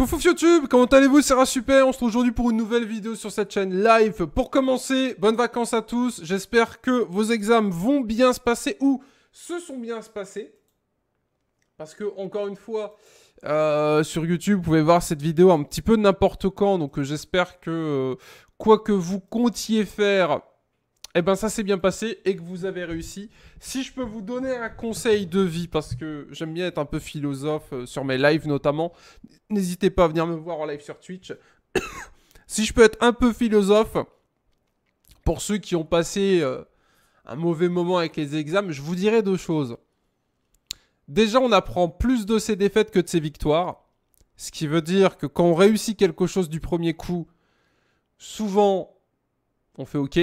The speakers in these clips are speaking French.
Fouf YouTube, comment allez-vous? Ça va super, on se retrouve aujourd'hui pour une nouvelle vidéo sur cette chaîne live. Pour commencer, bonnes vacances à tous, j'espère que vos examens vont bien se passer ou se sont bien se passer. Parce que, encore une fois, sur YouTube, vous pouvez voir cette vidéo un petit peu n'importe quand, donc j'espère que quoi que vous comptiez faire, eh ben ça s'est bien passé et que vous avez réussi. Si je peux vous donner un conseil de vie, parce que j'aime bien être un peu philosophe sur mes lives notamment, n'hésitez pas à venir me voir en live sur Twitch. Si je peux être un peu philosophe, pour ceux qui ont passé un mauvais moment avec les examens, je vous dirais deux choses. Déjà, on apprend plus de ses défaites que de ses victoires. Ce qui veut dire que quand on réussit quelque chose du premier coup, souvent, on fait OK.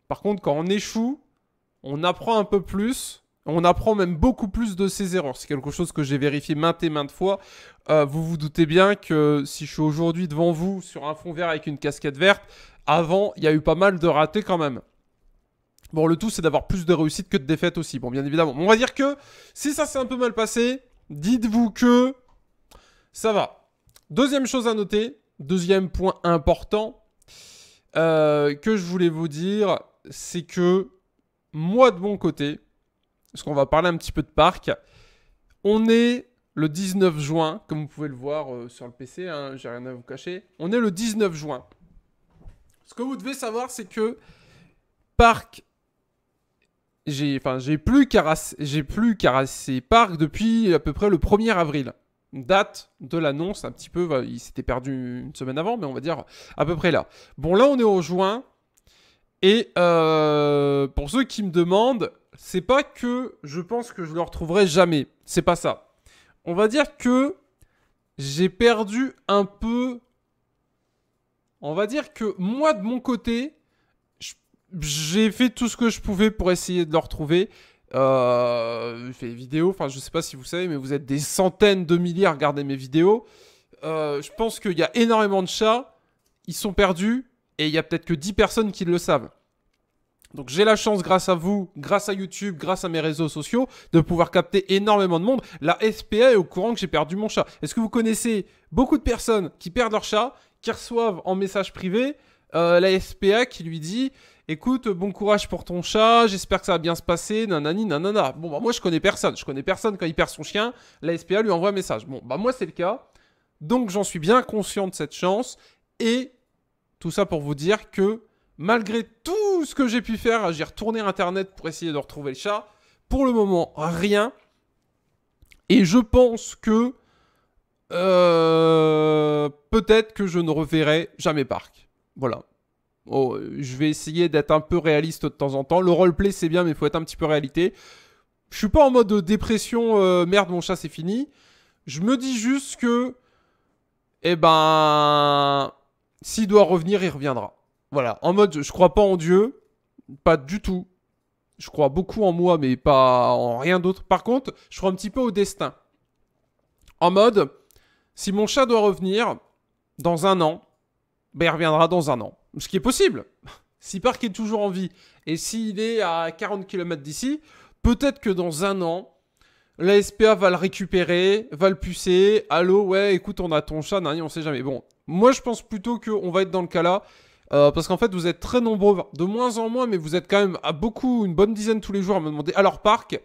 Par contre, quand on échoue, on apprend un peu plus. On apprend même beaucoup plus de ses erreurs. C'est quelque chose que j'ai vérifié maintes et maintes fois. Vous vous doutez bien que si je suis aujourd'hui devant vous sur un fond vert avec une casquette verte, avant, il y a eu pas mal de ratés quand même. Bon, le tout, c'est d'avoir plus de réussite que de défaites aussi. Bon, bien évidemment. On va dire que si ça s'est un peu mal passé, dites-vous que ça va. Deuxième chose à noter, deuxième point important que je voulais vous dire, c'est que moi, de mon côté, parce qu'on va parler un petit peu de parc, on est le 19 juin, comme vous pouvez le voir sur le PC, hein, j'ai rien à vous cacher. On est le 19 juin. Ce que vous devez savoir, c'est que parc... J'ai plus carassé Parc depuis à peu près le 1er avril. Date de l'annonce, un petit peu, il s'était perdu une semaine avant, mais on va dire à peu près là. Bon, là, on est en juin. Et pour ceux qui me demandent, c'est pas que je pense que je le retrouverai jamais. C'est pas ça. On va dire que j'ai perdu un peu... On va dire que moi, de mon côté... J'ai fait tout ce que je pouvais pour essayer de le retrouver. J'ai fait des vidéos, enfin je sais pas si vous savez, mais vous êtes des centaines de milliers à regarder mes vidéos. Je pense qu'il y a énormément de chats, ils sont perdus, et il y a peut-être que 10 personnes qui le savent. Donc j'ai la chance, grâce à vous, grâce à YouTube, grâce à mes réseaux sociaux, de pouvoir capter énormément de monde. La SPA est au courant que j'ai perdu mon chat. Est-ce que vous connaissez beaucoup de personnes qui perdent leur chat, qui reçoivent en message privé la SPA qui lui dit... Écoute, bon courage pour ton chat, j'espère que ça va bien se passer, nanani, nanana. Bon, bah moi, je connais personne. Je connais personne quand il perd son chien, la SPA lui envoie un message. Bon, bah moi, c'est le cas. Donc, j'en suis bien conscient de cette chance. Et tout ça pour vous dire que, malgré tout ce que j'ai pu faire, j'ai retourné Internet pour essayer de retrouver le chat. Pour le moment, rien. Et je pense que... peut-être que je ne reverrai jamais Parc. Voilà. Oh, je vais essayer d'être un peu réaliste de temps en temps. Le roleplay c'est bien mais il faut être un petit peu réalité. Je suis pas en mode dépression, merde mon chat c'est fini. Je me dis juste que, eh ben, s'il doit revenir il reviendra. Voilà, en mode je crois pas en Dieu, pas du tout. Je crois beaucoup en moi mais pas en rien d'autre. Par contre, je crois un petit peu au destin. En mode, si mon chat doit revenir dans un an, ben il reviendra dans un an. Ce qui est possible. Si Parc est toujours en vie et s'il est à 40 km d'ici, peut-être que dans un an, la SPA va le récupérer, va le pucer. Allô, ouais, écoute, on a ton chat, on sait jamais. Bon, moi je pense plutôt qu'on va être dans le cas là. Parce qu'en fait, vous êtes très nombreux, de moins en moins, mais vous êtes quand même à beaucoup, une bonne dizaine tous les jours à me demander. Alors Parc,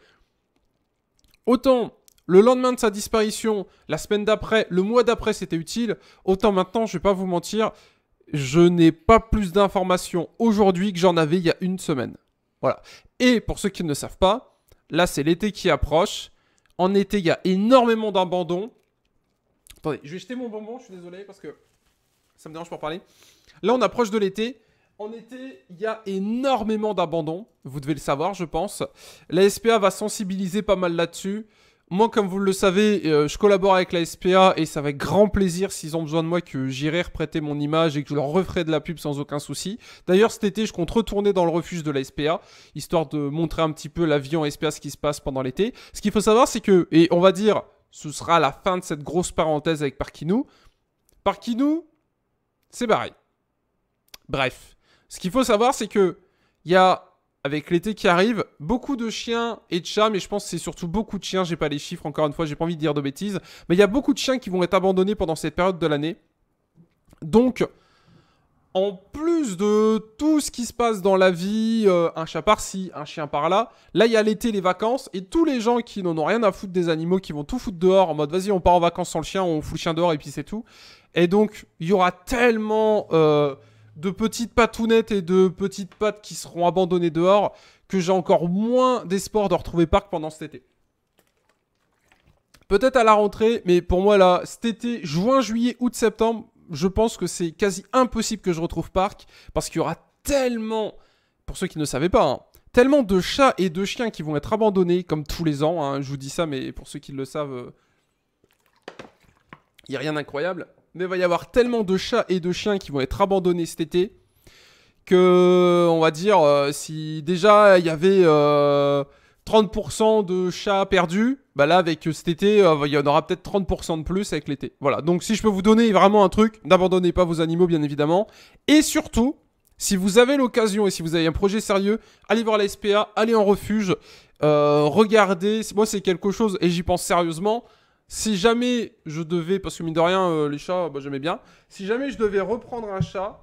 autant le lendemain de sa disparition, la semaine d'après, le mois d'après c'était utile, autant maintenant, je vais pas vous mentir... Je n'ai pas plus d'informations aujourd'hui que j'en avais il y a une semaine. Voilà. Et pour ceux qui ne le savent pas, là c'est l'été qui approche. En été, il y a énormément d'abandons. Attendez, je vais jeter mon bonbon, je suis désolé parce que ça me dérange pour parler. Là on approche de l'été. En été, il y a énormément d'abandons. Vous devez le savoir, je pense. La SPA va sensibiliser pas mal là-dessus. Moi, comme vous le savez, je collabore avec la SPA et ça va avec grand plaisir s'ils ont besoin de moi que j'irai reprêter mon image et que je leur referai de la pub sans aucun souci. D'ailleurs, cet été, je compte retourner dans le refuge de la SPA, histoire de montrer un petit peu la vie en SPA, ce qui se passe pendant l'été. Ce qu'il faut savoir, c'est que, et on va dire, ce sera la fin de cette grosse parenthèse avec Parkinou. Parkinou, c'est pareil. Bref, ce qu'il faut savoir, c'est que il y a avec l'été qui arrive, beaucoup de chiens et de chats, mais je pense que c'est surtout beaucoup de chiens, j'ai pas les chiffres encore une fois, j'ai pas envie de dire de bêtises, mais il y a beaucoup de chiens qui vont être abandonnés pendant cette période de l'année. Donc, en plus de tout ce qui se passe dans la vie, un chat par-ci, un chien par-là, là il y a l'été, les vacances, et tous les gens qui n'en ont rien à foutre des animaux, qui vont tout foutre dehors, en mode vas-y on part en vacances sans le chien, on fout le chien dehors et puis c'est tout. Et donc, il y aura tellement de petites patounettes et de petites pattes qui seront abandonnées dehors que j'ai encore moins d'espoir de retrouver Park pendant cet été. Peut-être à la rentrée, mais pour moi là, cet été, juin, juillet, août, septembre, je pense que c'est quasi impossible que je retrouve Park parce qu'il y aura tellement, pour ceux qui ne savaient pas, hein, tellement de chats et de chiens qui vont être abandonnés comme tous les ans. Hein, je vous dis ça, mais pour ceux qui le savent, il n'y a rien d'incroyable. Mais il va y avoir tellement de chats et de chiens qui vont être abandonnés cet été que, on va dire, si déjà il y avait 30% de chats perdus, bah là avec cet été, il y en aura peut-être 30% de plus avec l'été. Voilà, donc si je peux vous donner vraiment un truc, n'abandonnez pas vos animaux bien évidemment. Et surtout, si vous avez l'occasion et si vous avez un projet sérieux, allez voir la SPA, allez en refuge, regardez, moi c'est quelque chose et j'y pense sérieusement. Si jamais je devais, parce que mine de rien, les chats, bah, j'aimais bien. Si jamais je devais reprendre un chat,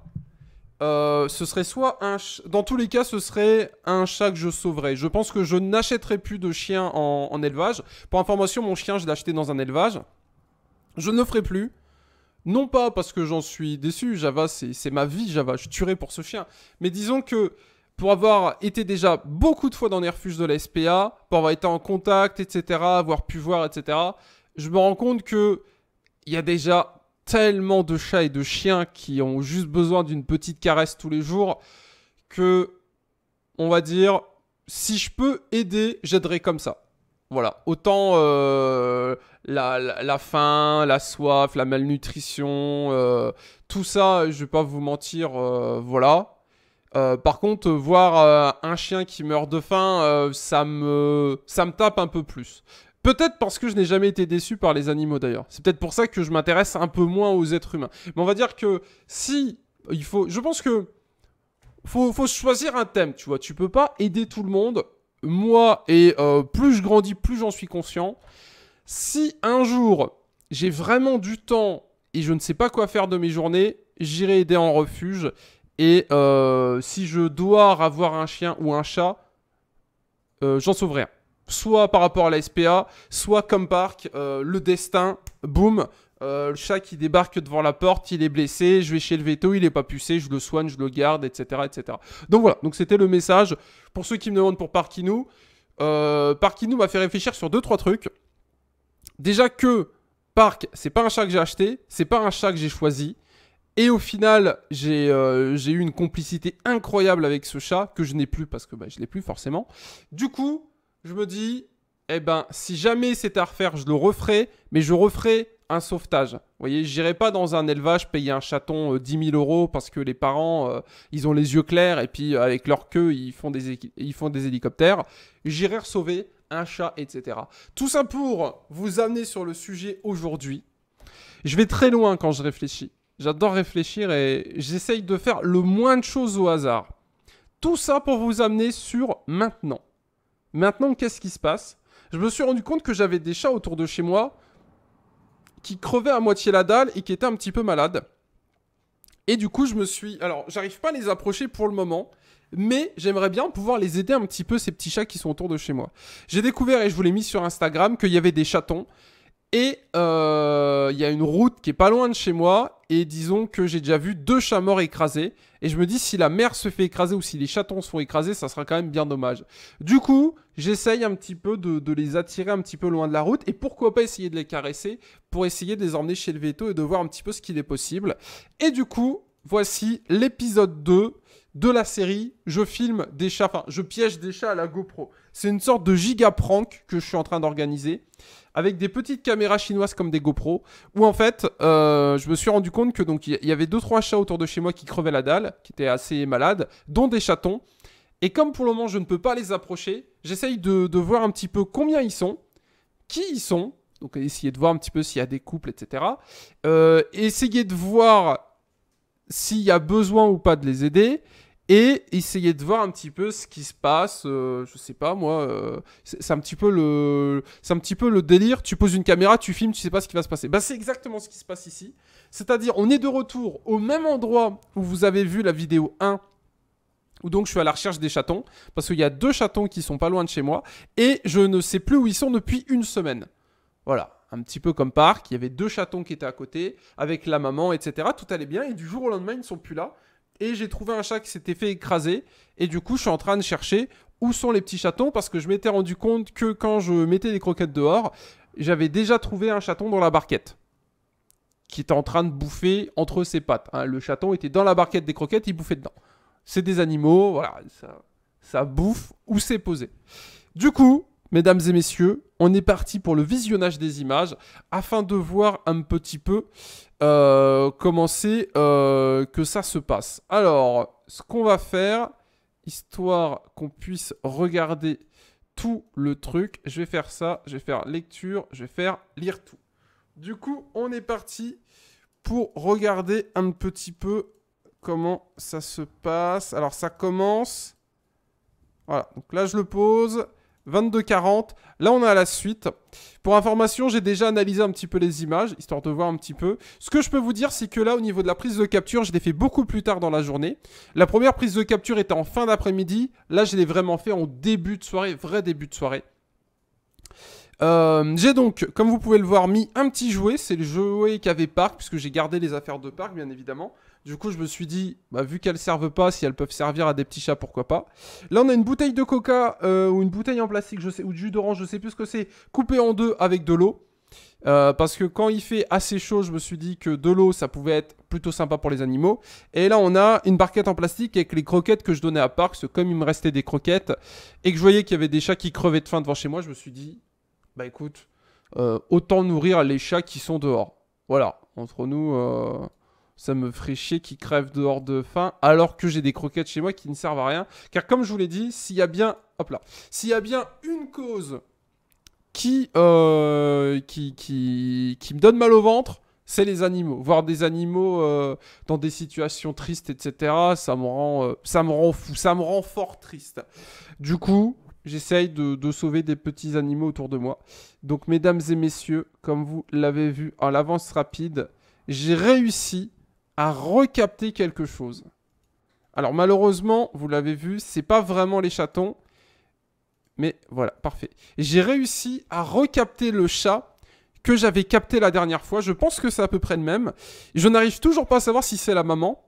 ce serait soit un... Dans tous les cas, ce serait un chat que je sauverais. Je pense que je n'achèterai plus de chien en élevage. Pour information, mon chien, je l'ai acheté dans un élevage. Je ne le ferai plus. Non pas parce que j'en suis déçu. Java, c'est ma vie, Java. Je tuerai pour ce chien. Mais disons que... Pour avoir été déjà beaucoup de fois dans les refuges de la SPA, pour avoir été en contact, etc., avoir pu voir, etc., je me rends compte que il y a déjà tellement de chats et de chiens qui ont juste besoin d'une petite caresse tous les jours que, on va dire, si je peux aider, j'aiderai comme ça. Voilà, autant la faim, la soif, la malnutrition, tout ça, je vais pas vous mentir, voilà. Par contre, voir un chien qui meurt de faim, ça me tape un peu plus. Peut-être parce que je n'ai jamais été déçu par les animaux d'ailleurs. C'est peut-être pour ça que je m'intéresse un peu moins aux êtres humains. Mais on va dire que si il faut... Je pense que faut choisir un thème, tu vois. Tu peux pas aider tout le monde. Moi, et plus je grandis, plus j'en suis conscient. Si un jour, j'ai vraiment du temps et je ne sais pas quoi faire de mes journées, j'irai aider en refuge. Et si je dois avoir un chien ou un chat, j'en sauverai un. Soit par rapport à la SPA, soit comme Park, le destin, boum, le chat qui débarque devant la porte, il est blessé, je vais chez le veto, il est pas pucé, je le soigne, je le garde, etc. etc. Donc voilà, donc c'était le message. Pour ceux qui me demandent pour Parkinou, Parkinou m'a fait réfléchir sur 2-3 trucs. Déjà que Park, c'est pas un chat que j'ai acheté, c'est pas un chat que j'ai choisi. Et au final, j'ai eu une complicité incroyable avec ce chat, que je n'ai plus parce que bah, je l'ai plus forcément. Du coup, je me dis, eh ben, si jamais c'est à refaire, je le referai, mais je referai un sauvetage. Vous voyez, j'irai pas dans un élevage payer un chaton 10 000 € parce que les parents, ils ont les yeux clairs et puis avec leur queue, ils font des hélicoptères. J'irai sauver un chat, etc. Tout ça pour vous amener sur le sujet aujourd'hui. Je vais très loin quand je réfléchis. J'adore réfléchir et j'essaye de faire le moins de choses au hasard. Tout ça pour vous amener sur maintenant. Maintenant, qu'est-ce qui se passe? Je me suis rendu compte que j'avais des chats autour de chez moi qui crevaient à moitié la dalle et qui étaient un petit peu malades. Et du coup, je me suis... Alors, j'arrive pas à les approcher pour le moment, mais j'aimerais bien pouvoir les aider un petit peu, ces petits chats qui sont autour de chez moi. J'ai découvert, et je vous l'ai mis sur Instagram, qu'il y avait des chatons. Et il y a une route qui est pas loin de chez moi. Et disons que j'ai déjà vu 2 chats morts écrasés. Et je me dis, si la mère se fait écraser ou si les chatons se font écraser, ça sera quand même bien dommage. Du coup, j'essaye un petit peu de les attirer un petit peu loin de la route. Et pourquoi pas essayer de les caresser pour essayer de les emmener chez le veto et de voir un petit peu ce qu'il est possible. Et du coup, voici l'épisode 2 de la série. Je filme des chats, enfin, je piège des chats à la GoPro. C'est une sorte de giga prank que je suis en train d'organiser. Avec des petites caméras chinoises comme des GoPro, où en fait, je me suis rendu compte que donc il y avait 2-3 chats autour de chez moi qui crevaient la dalle, qui étaient assez malades, dont des chatons. Et comme pour le moment je ne peux pas les approcher, j'essaye de voir un petit peu combien ils sont, qui ils sont, donc essayer de voir un petit peu s'il y a des couples, etc. Essayer de voir s'il y a besoin ou pas de les aider. et essayer de voir un petit peu ce qui se passe. Je sais pas moi, c'est un petit peu le délire. Tu poses une caméra, tu filmes, tu sais pas ce qui va se passer. Bah c'est exactement ce qui se passe ici. C'est-à-dire, on est de retour au même endroit où vous avez vu la vidéo 1, où donc je suis à la recherche des chatons, parce qu'il y a 2 chatons qui sont pas loin de chez moi, et je ne sais plus où ils sont depuis une semaine. Voilà, un petit peu comme parc, il y avait 2 chatons qui étaient à côté, avec la maman, etc. Tout allait bien, et du jour au lendemain, ils ne sont plus là. Et j'ai trouvé un chat qui s'était fait écraser, et du coup, je suis en train de chercher où sont les petits chatons, parce que je m'étais rendu compte que quand je mettais les croquettes dehors, j'avais déjà trouvé un chaton dans la barquette, qui était en train de bouffer entre ses pattes. Hein. Le chaton était dans la barquette des croquettes, il bouffait dedans. C'est des animaux, voilà, ça bouffe où c'est posé. Du coup, mesdames et messieurs, on est parti pour le visionnage des images afin de voir un petit peu comment c'est que ça se passe. Alors, ce qu'on va faire, histoire qu'on puisse regarder tout le truc, je vais faire ça, je vais faire lecture, je vais faire lire tout. Du coup, on est parti pour regarder un petit peu comment ça se passe. Alors, ça commence. Voilà, donc là, je le pose. 22h40. Là, on est à la suite. Pour information, j'ai déjà analysé un petit peu les images, histoire de voir un petit peu. Ce que je peux vous dire, c'est que là, au niveau de la prise de capture, je l'ai fait beaucoup plus tard dans la journée. La première prise de capture était en fin d'après-midi. Là, je l'ai vraiment fait en début de soirée, vrai début de soirée. J'ai donc, comme vous pouvez le voir, mis un petit jouet. C'est le jouet qu'avait Parc, puisque j'ai gardé les affaires de Parc, bien évidemment. Du coup, je me suis dit, bah, vu qu'elles servent pas, si elles peuvent servir à des petits chats, pourquoi pas. Là, on a une bouteille de coca ou une bouteille en plastique, je sais, ou de jus d'orange, je sais plus ce que c'est, coupée en 2 avec de l'eau. Parce que quand il fait assez chaud, je me suis dit que de l'eau, ça pouvait être plutôt sympa pour les animaux. Et là, on a une barquette en plastique avec les croquettes que je donnais à Parc, parce que comme il me restait des croquettes, et que je voyais qu'il y avait des chats qui crevaient de faim devant chez moi, je me suis dit, bah écoute, autant nourrir les chats qui sont dehors. Voilà, entre nous, ça me ferait chier qu'ils crèvent dehors de faim, alors que j'ai des croquettes chez moi qui ne servent à rien. Car comme je vous l'ai dit, s'il y a bien, hop là, s'il y a bien une cause qui me donne mal au ventre, c'est les animaux. Voir des animaux dans des situations tristes, etc., ça me rend fou, ça me rend fort triste. Du coup, j'essaye de sauver des petits animaux autour de moi. Donc, mesdames et messieurs, comme vous l'avez vu en l'avance rapide, j'ai réussi à recapter quelque chose. Alors, malheureusement, vous l'avez vu, c'est pas vraiment les chatons. Mais voilà, parfait. J'ai réussi à recapter le chat que j'avais capté la dernière fois. Je pense que c'est à peu près le même. Je n'arrive toujours pas à savoir si c'est la maman.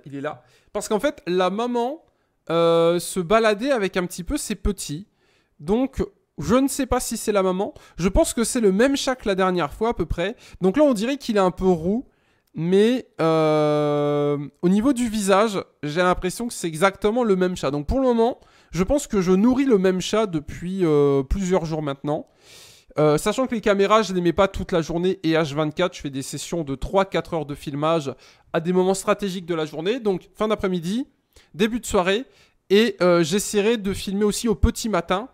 Il est là. Parce qu'en fait, la maman se baladait avec un petit peu ses petits. Donc, je ne sais pas si c'est la maman. Je pense que c'est le même chat que la dernière fois à peu près. Donc là, on dirait qu'il est un peu roux. Mais au niveau du visage, j'ai l'impression que c'est exactement le même chat. Donc pour le moment, je pense que je nourris le même chat depuis plusieurs jours maintenant. Sachant que les caméras, je ne les mets pas toute la journée et H24. Je fais des sessions de 3-4 heures de filmage à des moments stratégiques de la journée. Donc fin d'après-midi, début de soirée. Et j'essaierai de filmer aussi au petit matin.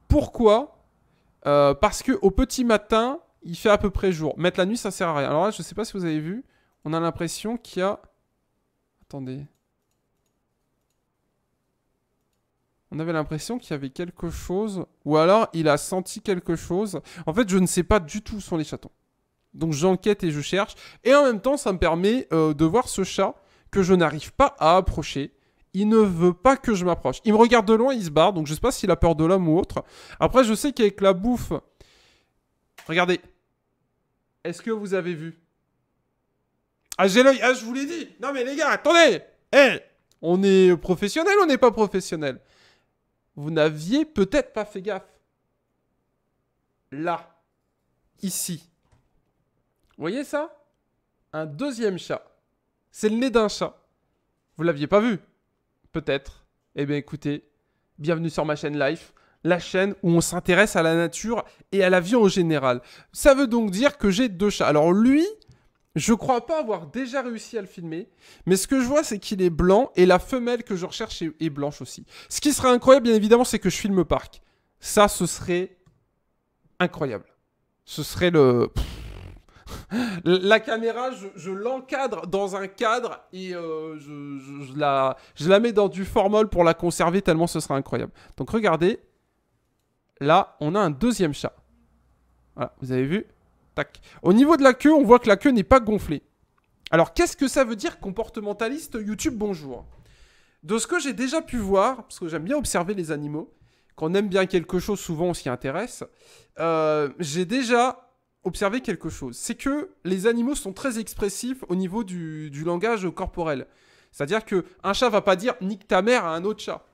Pourquoi parce qu'au petit matin, il fait à peu près jour. Mettre la nuit, ça sert à rien. Alors là, je sais pas si vous avez vu. On a l'impression qu'il y a... Attendez. On avait l'impression qu'il y avait quelque chose. Ou alors, il a senti quelque chose. En fait, je ne sais pas du tout où sont les chatons. Donc, j'enquête et je cherche. Et en même temps, ça me permet de voir ce chat que je n'arrive pas à approcher. Il ne veut pas que je m'approche. Il me regarde de loin, il se barre. Donc, je sais pas s'il a peur de l'homme ou autre. Après, je sais qu'avec la bouffe... Regardez. Est-ce que vous avez vu? Ah, j'ai l'œil. Ah, je vous l'ai dit. Non, mais les gars, attendez. Hey, on est professionnel ou on n'est pas professionnel? Vous n'aviez peut-être pas fait gaffe. Là. Ici. Vous voyez ça? Un deuxième chat. C'est le nez d'un chat. Vous l'aviez pas vu? Peut-être. Eh bien, écoutez. Bienvenue sur ma chaîne Life. La chaîne où on s'intéresse à la nature et à la vie en général. Ça veut donc dire que j'ai 2 chats. Alors lui, je crois pas avoir déjà réussi à le filmer, mais ce que je vois, c'est qu'il est blanc et la femelle que je recherche est blanche aussi. Ce qui serait incroyable, bien évidemment, c'est que je filme Parc. Ça, ce serait incroyable. Ce serait le... La caméra, je l'encadre dans un cadre et je la mets dans du formol pour la conserver tellement ce sera incroyable. Donc regardez, là, on a un deuxième chat. Voilà, vous avez vu? Tac. Au niveau de la queue, on voit que la queue n'est pas gonflée. Alors, qu'est-ce que ça veut dire comportementaliste YouTube, bonjour? De ce que j'ai déjà pu voir, parce que j'aime bien observer les animaux, quand on aime bien quelque chose, souvent on s'y intéresse, j'ai déjà observé quelque chose. C'est que les animaux sont très expressifs au niveau du langage corporel. C'est-à-dire qu'un chat va pas dire « nique ta mère » à un autre chat.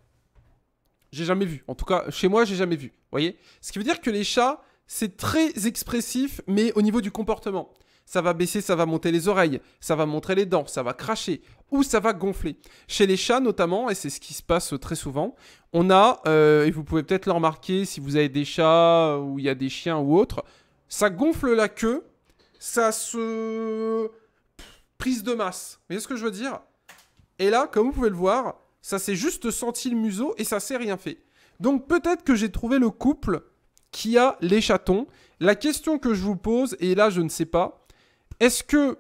J'ai jamais vu. En tout cas, chez moi, j'ai jamais vu. Vous voyez? Ce qui veut dire que les chats, c'est très expressif, mais au niveau du comportement. Ça va baisser, ça va monter les oreilles, ça va montrer les dents, ça va cracher, ou ça va gonfler. Chez les chats notamment, et c'est ce qui se passe très souvent, on a, et vous pouvez peut-être le remarquer si vous avez des chats, ou il y a des chiens ou autres, ça gonfle la queue, ça se... prise de masse. Vous voyez ce que je veux dire? Et là, comme vous pouvez le voir, ça s'est juste senti le museau et ça s'est rien fait. Donc peut-être que j'ai trouvé le couple qui a les chatons. La question que je vous pose, et là je ne sais pas, est-ce que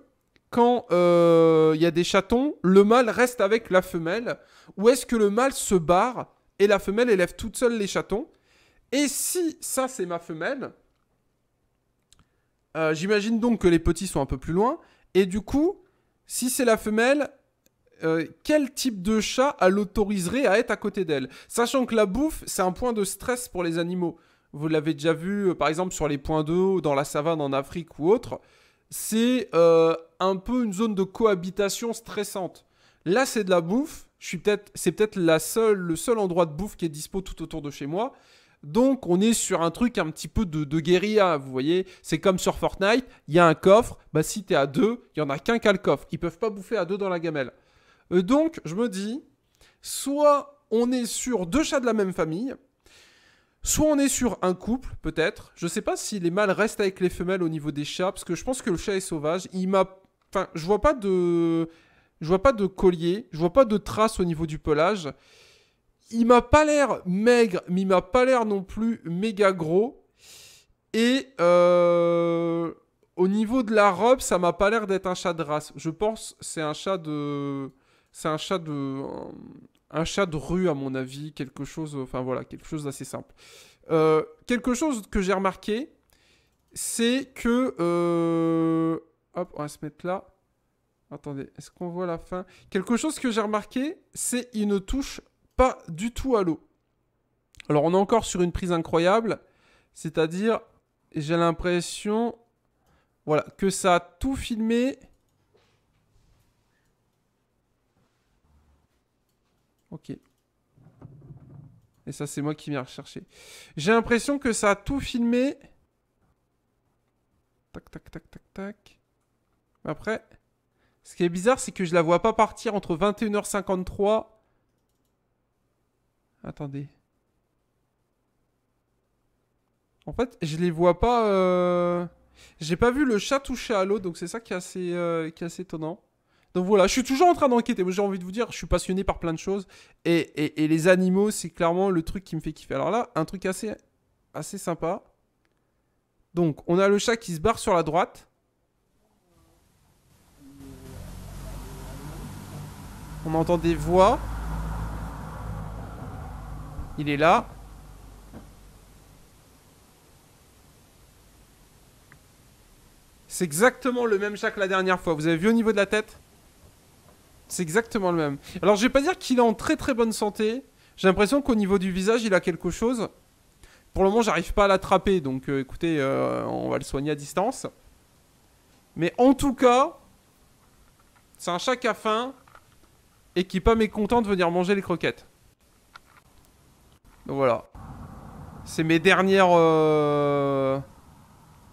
quand y a des chatons, le mâle reste avec la femelle, ou est-ce que le mâle se barre et la femelle élève toute seule les chatons? Et si ça c'est ma femelle, j'imagine donc que les petits sont un peu plus loin, et du coup, si c'est la femelle, quel type de chat elle autoriserait à être à côté d'elle? Sachant que la bouffe, c'est un point de stress pour les animaux. Vous l'avez déjà vu, par exemple, sur les points d'eau, dans la savane en Afrique ou autre. C'est un peu une zone de cohabitation stressante. Là, c'est de la bouffe. C'est peut-être le seul endroit de bouffe qui est dispo tout autour de chez moi. Donc, on est sur un truc un petit peu de guérilla, vous voyez. C'est comme sur Fortnite, il y a un coffre. Bah, si t'es à deux, il n'y en a qu'un qui a le coffre. Ils peuvent pas bouffer à deux dans la gamelle. Donc, je me dis, soit on est sur deux chats de la même famille, soit on est sur un couple, peut-être. Je sais pas si les mâles restent avec les femelles au niveau des chats, parce que je pense que le chat est sauvage. Enfin, je vois pas de collier, je vois pas de traces au niveau du pelage. Il m'a pas l'air maigre, mais il m'a pas l'air non plus méga gros. Et au niveau de la robe, ça m'a pas l'air d'être un chat de race. Je pense que c'est un chat de rue à mon avis, quelque chose, enfin voilà, quelque chose d'assez simple. Quelque chose que j'ai remarqué, c'est que, hop, on va se mettre là. Attendez, est-ce qu'on voit la fin? Quelque chose que j'ai remarqué, c'est qu'il ne touche pas du tout à l'eau. Alors on est encore sur une prise incroyable, c'est-à-dire, j'ai l'impression, voilà, que ça a tout filmé. Ok. Et ça, c'est moi qui viens rechercher. J'ai l'impression que ça a tout filmé. Tac, tac, tac, tac, tac. Après, ce qui est bizarre, c'est que je la vois pas partir entre 21h53. Attendez. En fait, je les vois pas... J'ai pas vu le chat toucher à l'eau, donc c'est ça qui est assez étonnant. Donc voilà, je suis toujours en train d'enquêter. Moi, j'ai envie de vous dire, je suis passionné par plein de choses. Et les animaux, c'est clairement le truc qui me fait kiffer. Alors là, un truc assez sympa. Donc, on a le chat qui se barre sur la droite. On entend des voix. Il est là. C'est exactement le même chat que la dernière fois. Vous avez vu au niveau de la tête? C'est exactement le même. Alors, je vais pas dire qu'il est en très très bonne santé. J'ai l'impression qu'au niveau du visage, il a quelque chose. Pour le moment, j'arrive pas à l'attraper. Donc, écoutez, on va le soigner à distance. Mais en tout cas, c'est un chat qui a faim et qui est pas mécontent de venir manger les croquettes. Donc voilà. C'est mes dernières...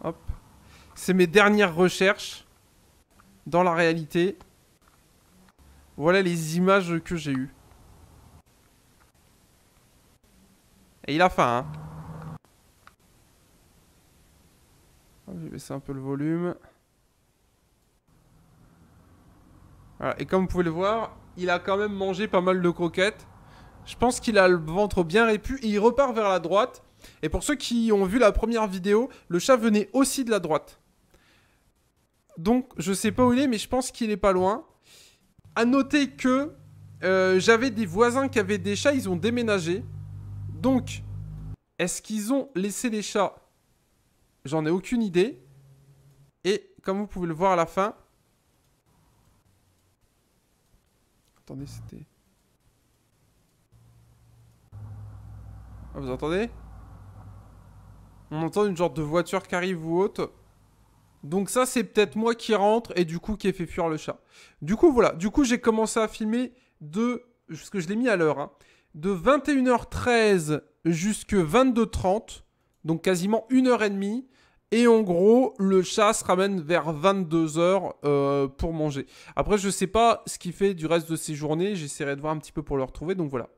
Hop. C'est mes dernières recherches dans la réalité. Voilà les images que j'ai eues. Et il a faim, hein. Je vais baisser un peu le volume. Voilà. Et comme vous pouvez le voir, il a quand même mangé pas mal de croquettes. Je pense qu'il a le ventre bien répu et il repart vers la droite. Et pour ceux qui ont vu la première vidéo, le chat venait aussi de la droite. Donc, je sais pas où il est, mais je pense qu'il est pas loin. À noter que j'avais des voisins qui avaient des chats, ils ont déménagé. Donc, est-ce qu'ils ont laissé les chats? J'en ai aucune idée. Et comme vous pouvez le voir à la fin... Attendez, c'était... Ah, vous entendez? On entend une genre de voiture qui arrive ou autre. Donc ça, c'est peut-être moi qui rentre et du coup qui ai fait fuir le chat. Du coup, voilà. Du coup, j'ai commencé à filmer de... Parce que je l'ai mis à l'heure. Hein, de 21h13 jusqu'à 22h30. Donc quasiment 1h30. Et en gros, le chat se ramène vers 22h pour manger. Après, je sais pas ce qu'il fait du reste de ses journées. J'essaierai de voir un petit peu pour le retrouver. Donc voilà.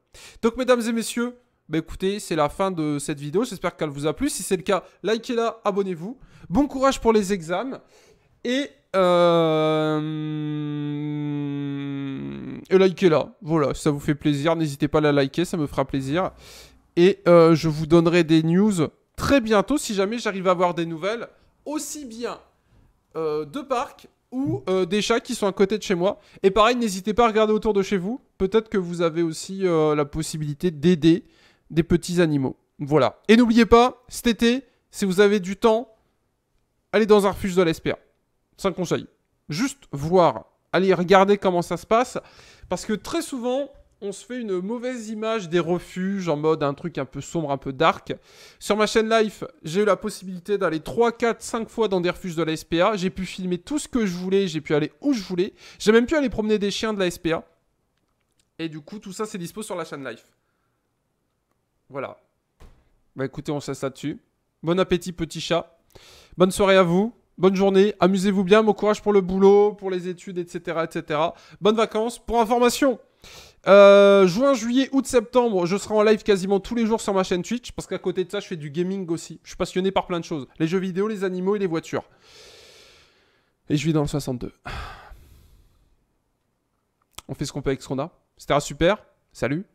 Donc mesdames et messieurs, bah écoutez, c'est la fin de cette vidéo. J'espère qu'elle vous a plu. Si c'est le cas, likez-la, abonnez-vous. Bon courage pour les examens. Et likez-la. Voilà, si ça vous fait plaisir, n'hésitez pas à la liker, ça me fera plaisir. Et je vous donnerai des news très bientôt si jamais j'arrive à avoir des nouvelles. Aussi bien de parcs ou des chats qui sont à côté de chez moi. Et pareil, n'hésitez pas à regarder autour de chez vous. Peut-être que vous avez aussi la possibilité d'aider des petits animaux. Voilà. Et n'oubliez pas, cet été, si vous avez du temps, allez dans un refuge de la SPA. C'est un conseil. Juste voir, allez regarder comment ça se passe. Parce que très souvent, on se fait une mauvaise image des refuges en mode un truc un peu sombre, un peu dark. Sur ma chaîne Life, j'ai eu la possibilité d'aller 3, 4, 5 fois dans des refuges de la SPA. J'ai pu filmer tout ce que je voulais, j'ai pu aller où je voulais. J'ai même pu aller promener des chiens de la SPA. Et du coup, tout ça, c'est dispo sur la chaîne Life. Voilà. Bah écoutez, on se laisse là-dessus. Bon appétit, petit chat. Bonne soirée à vous. Bonne journée. Amusez-vous bien. Bon courage pour le boulot, pour les études, etc. etc. Bonnes vacances. Pour information, juin, juillet, août, septembre, je serai en live quasiment tous les jours sur ma chaîne Twitch. Parce qu'à côté de ça, je fais du gaming aussi. Je suis passionné par plein de choses. Les jeux vidéo, les animaux et les voitures. Et je vis dans le 62. On fait ce qu'on peut avec ce qu'on a. C'était super. Salut.